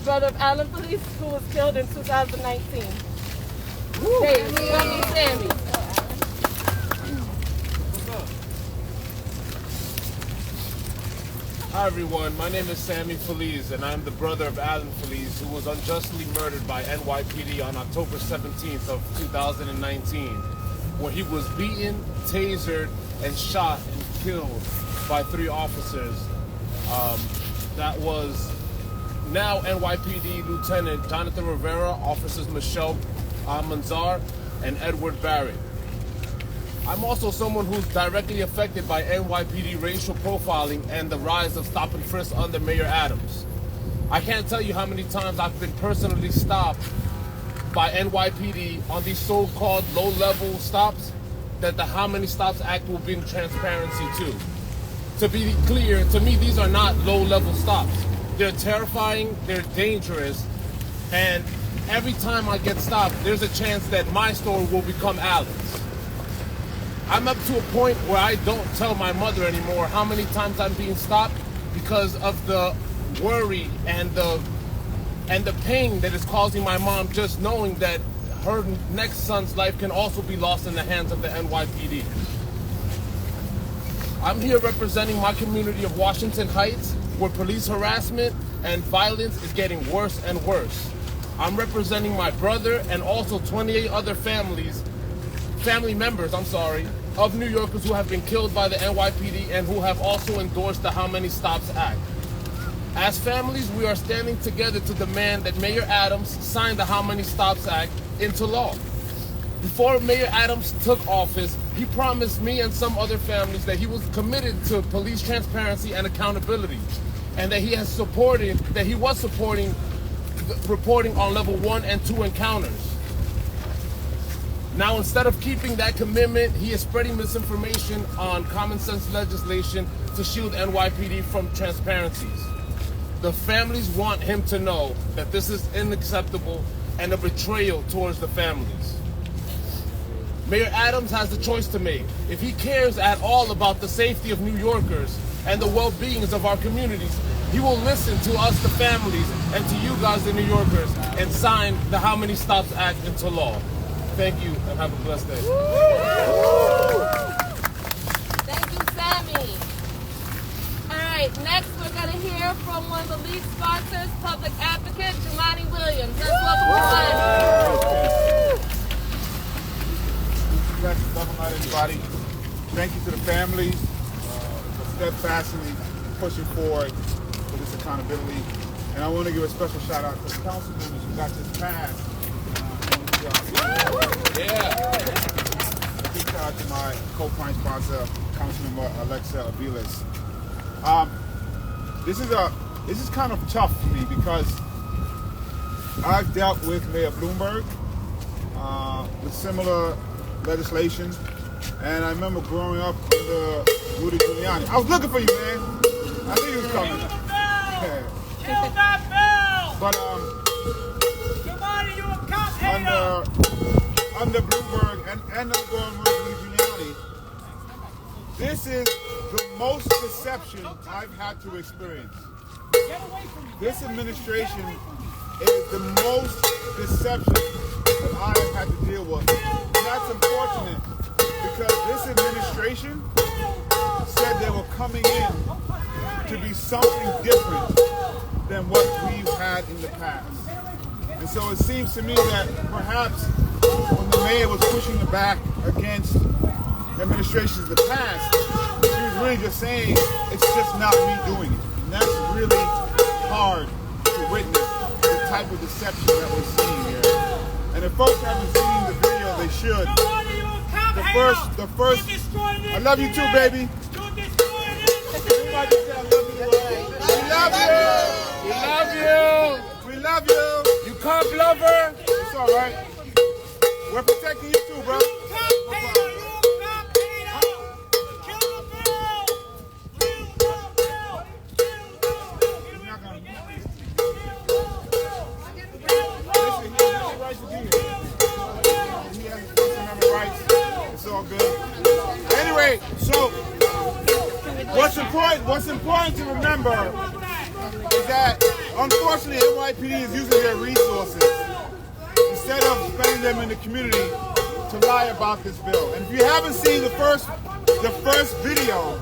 brother of Alan Feliz, who was killed in 2019. Hey, Sammy. Hi everyone, my name is Sammy Feliz and I'm the brother of Alan Feliz, who was unjustly murdered by NYPD on October 17th of 2019, where he was beaten, tasered, and shot and killed by 3 officers. That was now NYPD Lieutenant Jonathan Rivera, Officers Michelle Manzar, and Edward Barrett. I'm also someone who's directly affected by NYPD racial profiling and the rise of stop and frisk under Mayor Adams. I can't tell you how many times I've been personally stopped by NYPD on these so-called low-level stops that the How Many Stops Act will bring transparency to. To be clear, to me, these are not low-level stops. They're terrifying, they're dangerous, and every time I get stopped, there's a chance that my story will become Alan's. I'm up to a point where I don't tell my mother anymore how many times I'm being stopped because of the worry and the pain that is causing my mom just knowing that her next son's life can also be lost in the hands of the NYPD. I'm here representing my community of Washington Heights, where police harassment and violence is getting worse and worse. I'm representing my brother and also 28 other family members, of New Yorkers who have been killed by the NYPD and who have also endorsed the How Many Stops Act. As families, we are standing together to demand that Mayor Adams sign the How Many Stops Act into law. Before Mayor Adams took office, he promised me and some other families that he was committed to police transparency and accountability, and that he was supporting reporting on level 1 and 2 encounters. Now, instead of keeping that commitment, he is spreading misinformation on common sense legislation to shield NYPD from transparencies. The families want him to know that this is unacceptable and a betrayal towards the families. Mayor Adams has a choice to make. If he cares at all about the safety of New Yorkers and the well-beings of our communities, he will listen to us, the families, and to you guys, the New Yorkers, and sign the How Many Stops Act into law. Thank you, and have a blessed day. Thank you, Sammy. All right, next we're going to hear from one of the lead sponsors, public advocate, Jelani Williams. Let's welcome Welcome everybody. Thank you to the families for steadfastly pushing forward for this accountability. And I want to give a special shout out to the council members who got this passed. Big shout out to my co-prime sponsor, Councilmember Alexa Aviles. This is kind of tough for me because I've dealt with Mayor Bloomberg with similar legislation, and I remember growing up under Rudy Giuliani. I was looking for you, man. I knew you was coming. Kill that bill! But under Bloomberg and under Rudy Giuliani, this is the most deception I've had to experience. This administration is the most deception that I have had to deal with. And that's unfortunate because this administration said they were coming in to be something different than what we've had in the past. And so it seems to me that perhaps when the mayor was pushing the back against administrations of the past, he was really just saying, it's just not me doing it. And that's really hard to witness the type of deception that we're seeing here. And if folks haven't seen the video, they should. The first, I love you too, baby. Everybody say I love you. We love you. We love you. We love you. You cop lover. It's all right. We're protecting you too, bro. It's all good. Anyway, so what's important to remember is that unfortunately, NYPD is using their resources instead of spending them in the community to lie about this bill. And if you haven't seen the first video,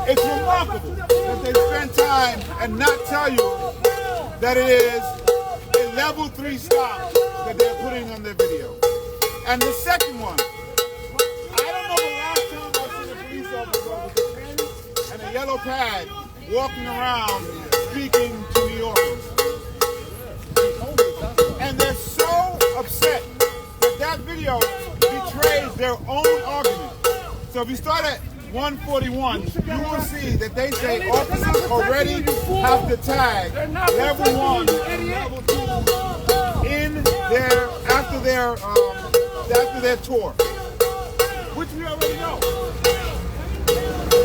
it's remarkable that they spend time and not tell you that it is a level 3 stop that they're putting on their video. And the second one, I don't know the last time I've seen a police officer with a pen and a yellow pad walking around speaking to New Yorkers. And they're so upset that that video betrays their own argument. So if you start at 141, you will see that they say officers already have to tag level 1 and level 2 in their after their tour, which we already know.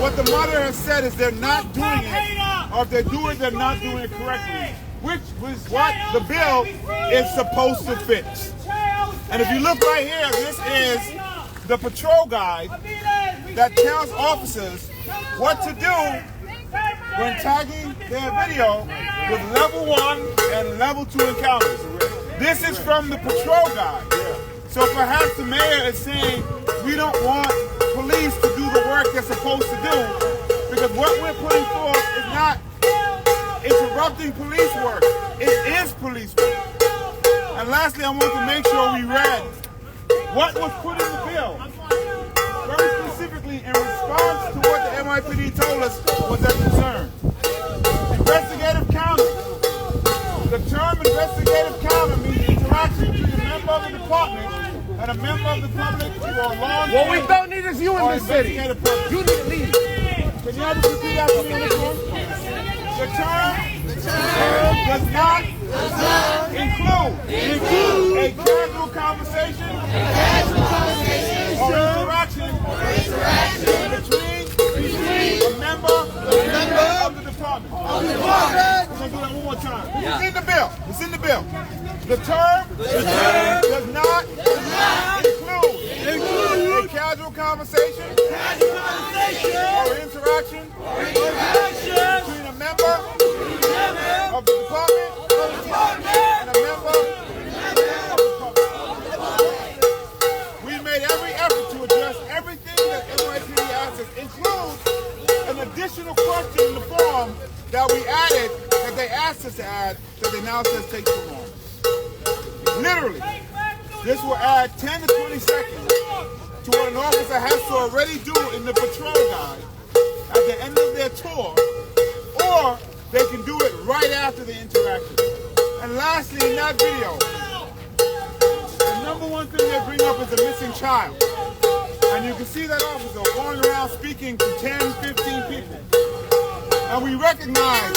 What the mother has said is they're not doing it, or if they do it, they're not doing it correctly, which was what the bill is supposed to fix. And if you look right here, this is the patrol guide that tells officers what to do when tagging their video with level 1 and level 2 encounters. This is from the patrol guide. So perhaps the mayor is saying we don't want police to do the work they're supposed to do, because what we're putting forth is not interrupting police work. It is police work. And lastly, I want to make sure we read what was put in the bill, very specifically in response to what the NYPD told us was their concern. Investigative counter. The term investigative counter means interaction between a member of the department and a member of the public who are law enforcement. What we don't need is you in this city. You need to leave. Can you ever repeat that to me on this one? The term does not include a casual conversation or interaction between a member of the department. I'm going to do that one more time. It's in the bill. It's in the bill. The term does not include a casual conversation or interaction between a member of the department and a member of the public. We made every effort to address everything that NYPD asked us, includes an additional question in the form that we added, that they asked us to add, that they now says takes too long. Literally, this will add 10 to 20 seconds to what an officer has to already do in the patrol guide at the end of their tour, or they can do it right after the interaction. And lastly, in that video, the number one thing they bring up is a missing child. And you can see that officer going around speaking to 10, 15 people. And we recognize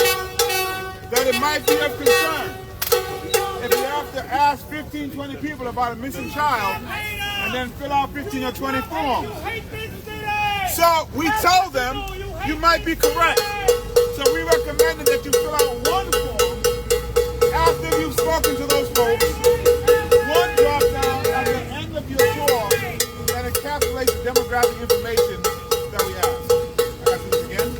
that it might be of concern if you have to ask 15, 20 people about a missing child and then fill out 15 or 20 forms. So we told them you might be correct. So we recommended that you fill out one form after you've spoken to those folks. One drop down at the end of your tour that encapsulates the demographic information that we asked. I got to do this again.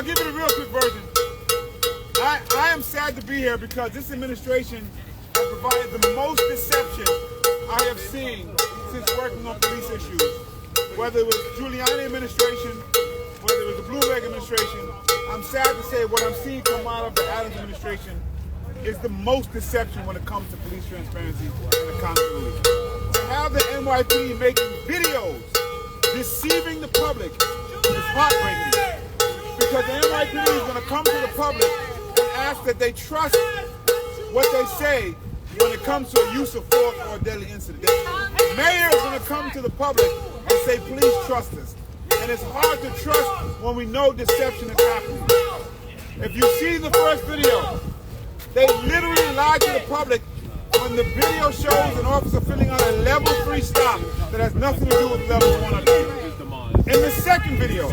give you the real quick version. I am sad to be here because this administration has provided the most deception I have seen since working on police issues. Whether it was Giuliani administration, whether it was the Bloomberg administration, I'm sad to say what I'm seeing come out of the Adams administration is the most deception when it comes to police transparency and accountability. To have the NYPD making videos deceiving the public is heartbreaking. Because the NYPD is going to come to the public and ask that they trust what they say when it comes to a use of force or a deadly incident. The mayor is going to come to the public and say, please trust us. And it's hard to trust when we know deception is happening. If you see the first video, they literally lied to the public when the video shows an officer filling out a level 3 stop that has nothing to do with level 1 or 2. In the second video,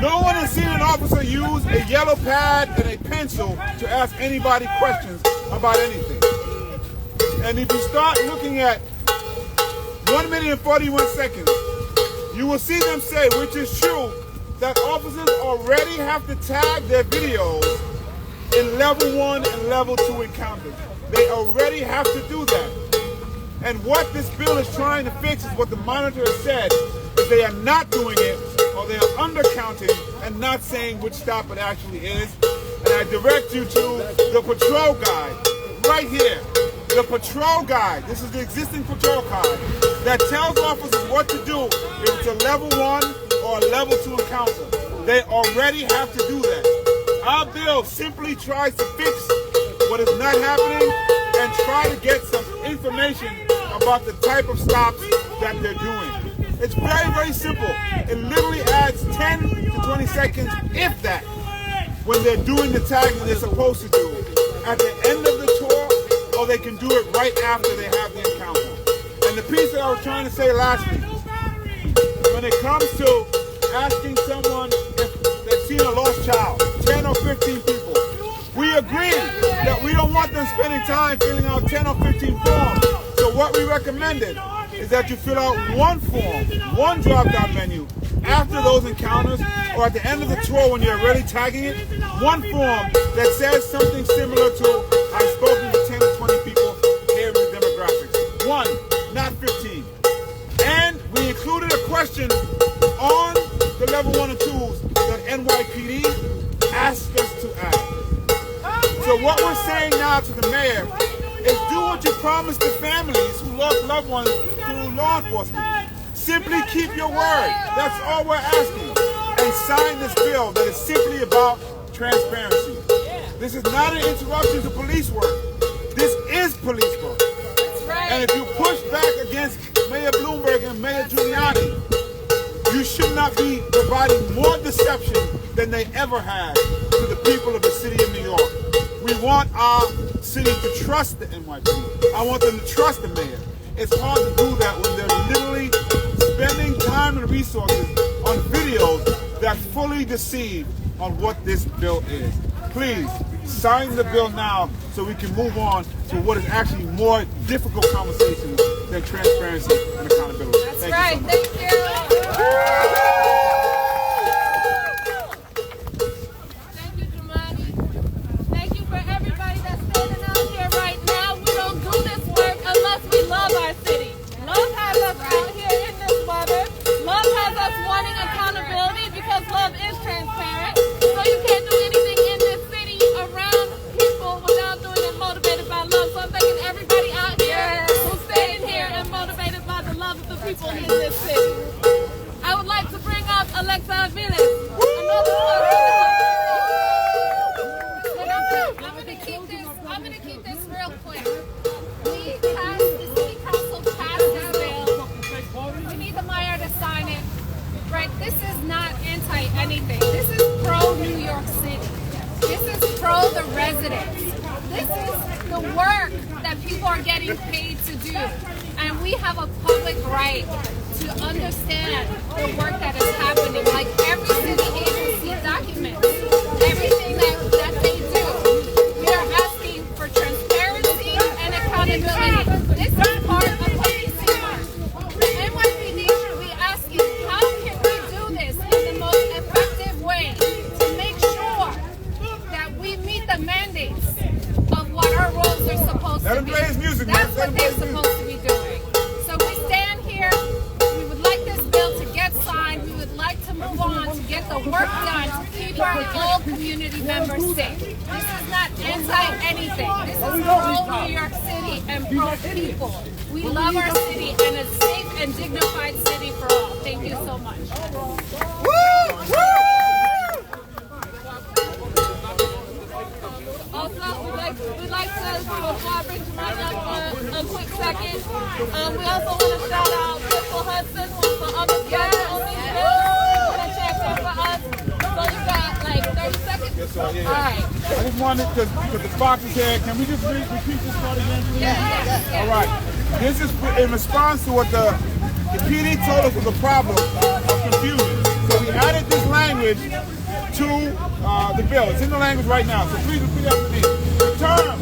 no one has seen an officer use a yellow pad and a pencil to ask anybody questions about anything. And if you start looking at 1 minute and 41 seconds, you will see them say, which is true, that officers already have to tag their videos in level 1 and level 2 encounters. They already have to do that. And what this bill is trying to fix is what the monitor has said, is they are not doing it, or they are undercounting and not saying which stop it actually is. And I direct you to the patrol guide, right here. The patrol guide, this is the existing patrol guide, that tells officers what to do if it's a level 1 or a level 2 encounter. They already have to do that. Our bill simply tries to fix what is not happening and try to get some information about the type of stops that they're doing. It's very, very simple. It literally adds 10 to 20 seconds, if that, when they're doing the tagging they're supposed to do at the end of the tour, or they can do it right after they have the encounter. And the piece that I was trying to say last week, when it comes to asking someone if they've seen a lost child, 10 or 15 people, we agree that we don't want them spending time filling out 10 or 15 forms. So what we recommended is that you fill out one form, one drop-down menu, after those encounters, or at the end of the tour when you're already tagging it, one form that says something similar to, I've spoken to 10 or 20 people, here are the demographics. 1, not 15. And we included a question on the level 1 and 2s that NYPD asked us to add. So what we're saying now to the mayor is do what you promised the families who lost loved ones through law enforcement. Simply keep your word. That's all we're asking. And sign this bill that is simply about transparency. This is not an interruption to police work. This is police work. And if you push back against Mayor Bloomberg and Mayor Giuliani, you should not be providing more deception than they ever have to the people of the city of New York. We want our city to trust the NYPD. I want them to trust the mayor. It's hard to do that when they're literally spending time and resources on videos that fully deceive on what this bill is. Please, sign the bill now so we can move on to what is actually more difficult conversations than transparency and accountability. That's right. Thank you. Thank you, Jumani. Thank you for everybody that's standing out here right now. We don't do this work unless we love our city. Love has us out here in this weather. Love has us wanting accountability because love is transparent. So you can't do anything in this city around people without doing it motivated by love. So I'm thanking everybody out here who's staying here and motivated by the love of the people in this city. I would like to bring up Alexa Aviles, another I'm gonna keep this real quick. The city council passed this bill. We need the mayor to sign it. Right? This is not anti-anything. This is pro-New York City. This is pro the residents. This is the work that people are getting paid to do. And we have a public right to understand the work that is happening. Like every city agency documents everything that they do. We are asking for transparency and accountability. This is part of policing work. The NYPD should be asking, how can we do this in the most effective way to That's what they're supposed to be doing. So we stand here. We would like this bill to get signed. We would like to move on to get the work done to keep our old community members safe. This is not anti-anything. This is pro-New York City and pro-people. We love our city and a safe and dignified city for all. Thank you so much. Also, we'd like to, before I bring Jermaine up for a quick second, we also want to shout out Crystal Hudson, who's the other guy on this bill, that checked for us. So you got like 30 seconds? Yes, sir, yeah. All right. I just wanted, because the box is here, can we just repeat this part again, please? Yes. All right. This is in response to what the PD told us was a problem of confusion. So we added this language to the bill. It's in the language right now, so please repeat after me. The term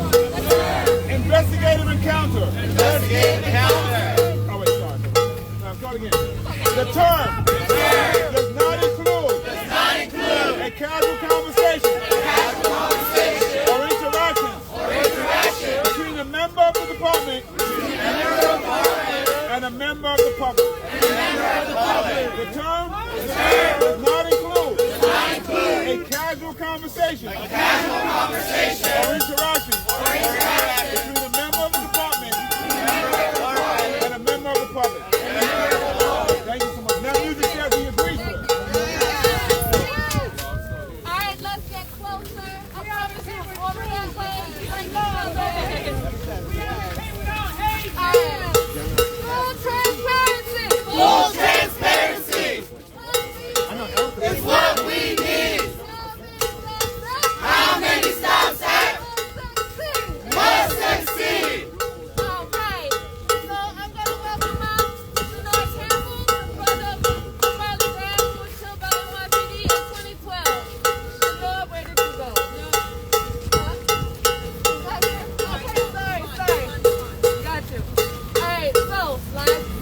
investigative encounter. Investigative encounter. Oh, wait, sorry. Start again. The term does not include a casual conversation or interaction between a member of the department and a member of the public. The term does not include a casual conversation or interaction between a member of the department and a member of the public. Thank you so much. Now, music says we agree to it. All right, let's get closer. I promise you, over that way. All right. Full transparency. It's what we need. How many stops at? Must succeed. All right. So I'm going to welcome up Denard Campbell, brother of Marley Brown, who was killed by NYPD in 2012. Denard, where did you go? Sorry. Got you. All right, so,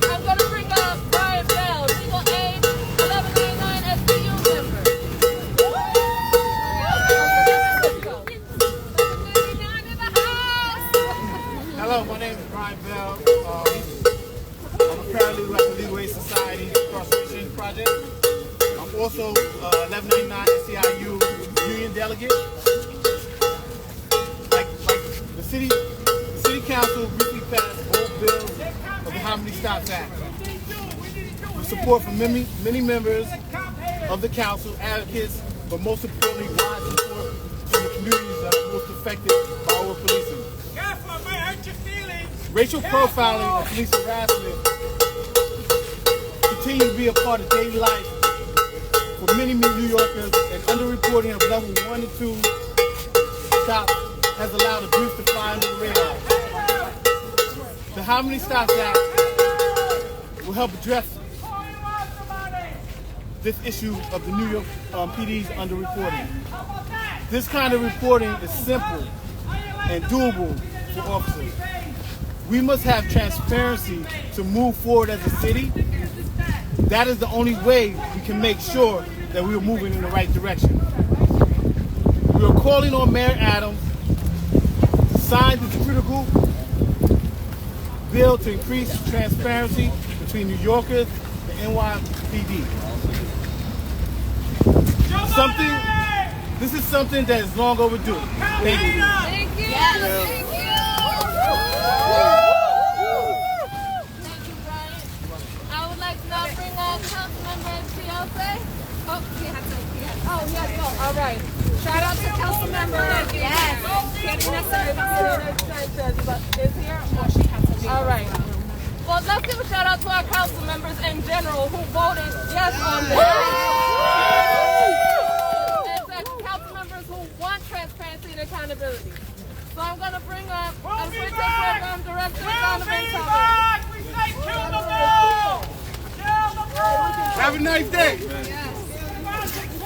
I'm going to bring up Brian Bell, legal aid, 1199 SBU member. Let's go. 1199 in the house. Hello, my name is Brian Bell. I'm a paralegal at the Legal Aid Society Cross-Exchange Project. I'm also 1199 SEIU union delegate. Like the city council recently passed both bills of the How Many Stops Act. With support from many members of the council, advocates, but most importantly, wide support from the communities that are most affected by over-policing. Careful, it may hurt your feelings. Racial profiling and police harassment continue to be a part of daily life for many New Yorkers, and underreporting of level 1 and 2 stops has allowed abuse to fly under the radar. The How Many Stops Act will help address this issue of the New York PD's underreporting. This kind of reporting is simple and doable for officers. We must have transparency to move forward as a city. That is the only way we can make sure that we are moving in the right direction. We are calling on Mayor Adams to sign this critical bill to increase transparency between New Yorkers and NYPD. This is something that is long overdue. Thank you. Thank you. Yes. Thank you. Thank you, Brian. I would like to now bring on Councilmember Chiose. Yes. Oh, all right. Shout out to Councilmember. Yes. Is here? Oh, she has to be. All right. Well, let's give a shout out to our council members in general who voted yes on this. And to council members who want transparency and accountability. So I'm going to bring up Program Director Donovan Thomas. We say kill the bill! Kill the bill! Have a nice day. Yes.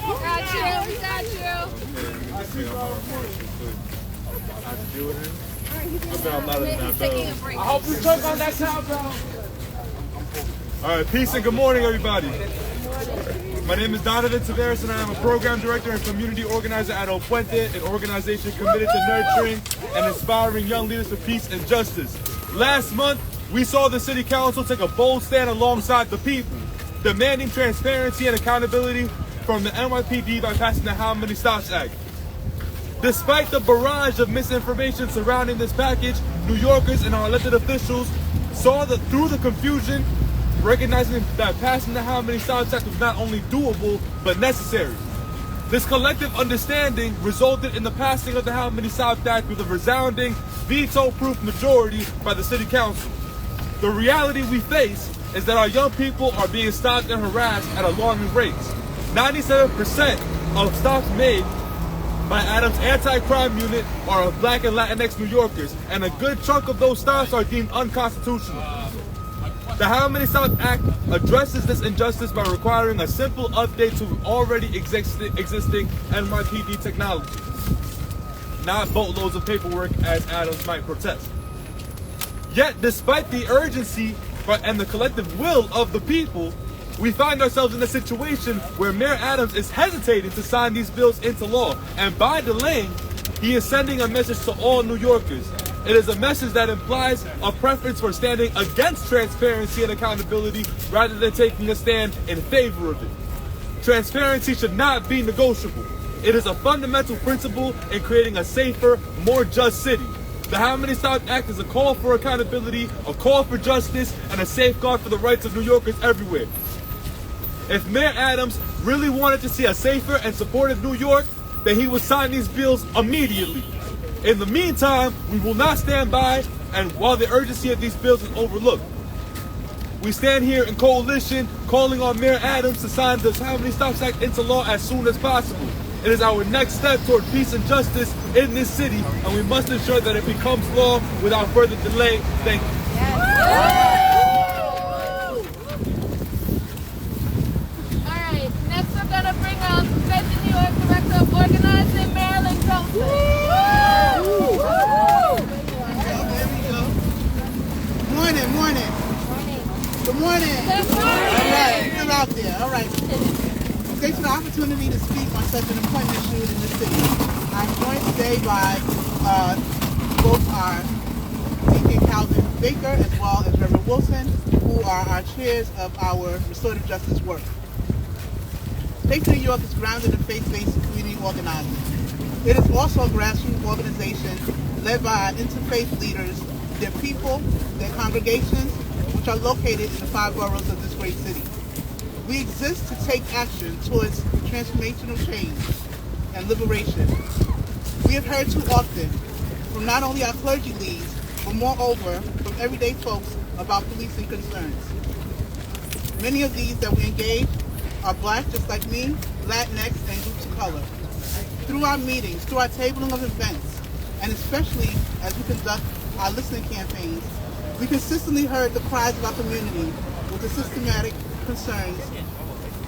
Got you. I hope you took on that cowbell. All right, peace and good morning, everybody. My name is Donovan Taveras, and I am a program director and community organizer at El Puente, an organization committed to nurturing and inspiring young leaders for peace and justice. Last month, we saw the City Council take a bold stand alongside the people, demanding transparency and accountability from the NYPD by passing the How Many Stops Act. Despite the barrage of misinformation surrounding this package, New Yorkers and our elected officials saw that through the confusion, recognizing that passing the How Many Stops Act was not only doable, but necessary. This collective understanding resulted in the passing of the How Many Stops Act with a resounding veto-proof majority by the City Council. The reality we face is that our young people are being stopped and harassed at alarming rates. 97% of stops made by Adams' anti-crime unit are of Black and Latinx New Yorkers, and a good chunk of those stops are deemed unconstitutional. The How Many Stops Act addresses this injustice by requiring a simple update to already existing NYPD technology, not boatloads of paperwork as Adams might protest. Yet, despite the urgency and the collective will of the people, we find ourselves in a situation where Mayor Adams is hesitating to sign these bills into law, and by delaying, he is sending a message to all New Yorkers. It is a message that implies a preference for standing against transparency and accountability rather than taking a stand in favor of it. Transparency should not be negotiable. It is a fundamental principle in creating a safer, more just city. The How Many Stops Act is a call for accountability, a call for justice, and a safeguard for the rights of New Yorkers everywhere. If Mayor Adams really wanted to see a safer and supportive New York, then he would sign these bills immediately. In the meantime, we will not stand by, and while the urgency of these bills is overlooked. We stand here in coalition calling on Mayor Adams to sign the How Many Stops Act into law as soon as possible. It is our next step toward peace and justice in this city, and we must ensure that it becomes law without further delay. Thank you. All right, next we're going to bring up Faith in New York Director of Organizing, Marilyn Johnson. Morning. Good morning. Good morning. All right, get out there. All right. Thanks for the opportunity to speak on such an important issue in the city. I'm joined today by both our DK Calvin Baker as well as Reverend Wilson, who are our chairs of our restorative justice work. Faith in New York is grounded in faith-based community organizing. It is also a grassroots organization led by our interfaith leaders, their people, their congregations, which are located in the 5 boroughs of this great city. We exist to take action towards transformational change and liberation. We have heard too often from not only our clergy leads, but moreover from everyday folks about policing concerns. Many of these that we engage are Black, just like me, Latinx, and groups of color. Through our meetings, through our tabling of events, and especially as we conduct our listening campaigns, we consistently heard the cries of our community with the systematic concerns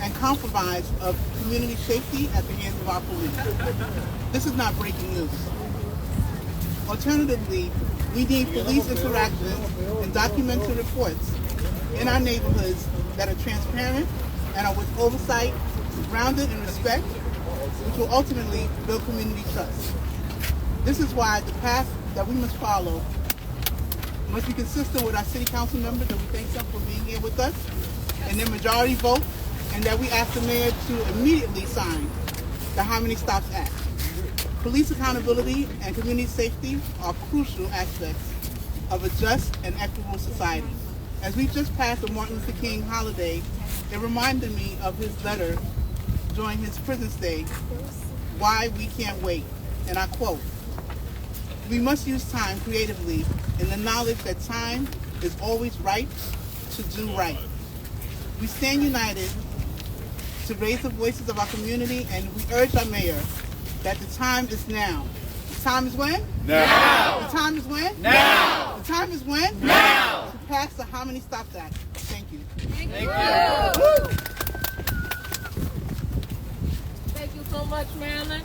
and compromise of community safety at the hands of our police. This is not breaking news. Alternatively, we need police interactions and documented reports in our neighborhoods that are transparent and are with oversight, grounded in respect, which will ultimately build community trust. This is why the path that we must follow must be consistent with our city council members, and we thank them for being here with us, and their majority vote, and that we ask the mayor to immediately sign the How Many Stops Act. Police accountability and community safety are crucial aspects of a just and equitable society. As we just passed the Martin Luther King holiday, it reminded me of his letter during his prison stay, "Why We Can't Wait," and I quote, "We must use time creatively in the knowledge that time is always right to do right." We stand united to raise the voices of our community, and we urge our mayor that the time is now. The time is when? Now. The time is when? Now. The time is when? Now. To pass the How Many Stops Act. Thank you. Thank you. Thank you so much, Marilyn.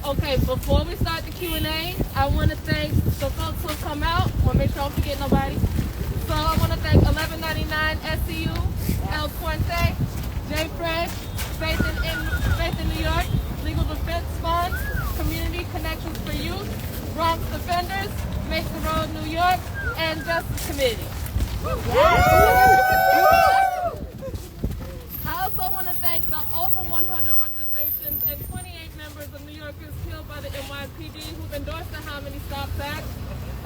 Okay, before we start the Q&A, I want to thank the folks who come out. I want to make sure I don't forget nobody. So I want to thank 1199 SCU, El Puente, J Fresh, Faith in New York, Legal Defense Fund, Community Connections for Youth, Bronx Defenders, Mason Road, New York, and Justice Committee. I also want to thank the over 100 organizations and 28 members of New Yorkers killed by the NYPD who've endorsed the How Many Stops Act,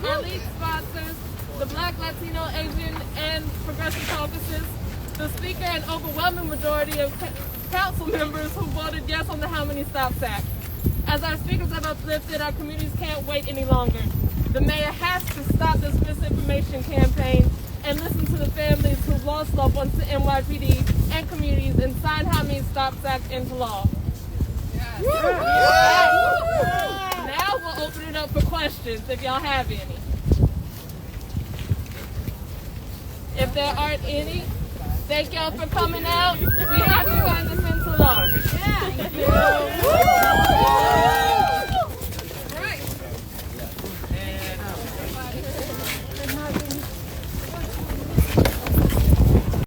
our lead sponsors, the Black, Latino, Asian, and Progressive caucuses, the Speaker and overwhelming majority of council members who voted yes on the How Many Stops Act. As our speakers have uplifted, our communities can't wait any longer. The mayor has to stop this misinformation campaign and listen to the families who've lost loved ones to NYPD and communities and sign How Many Stops Act into law. Yes. Now we'll open it up for questions if y'all have any. If there aren't any, thank y'all for coming out. We have to sign this into law. Thank you.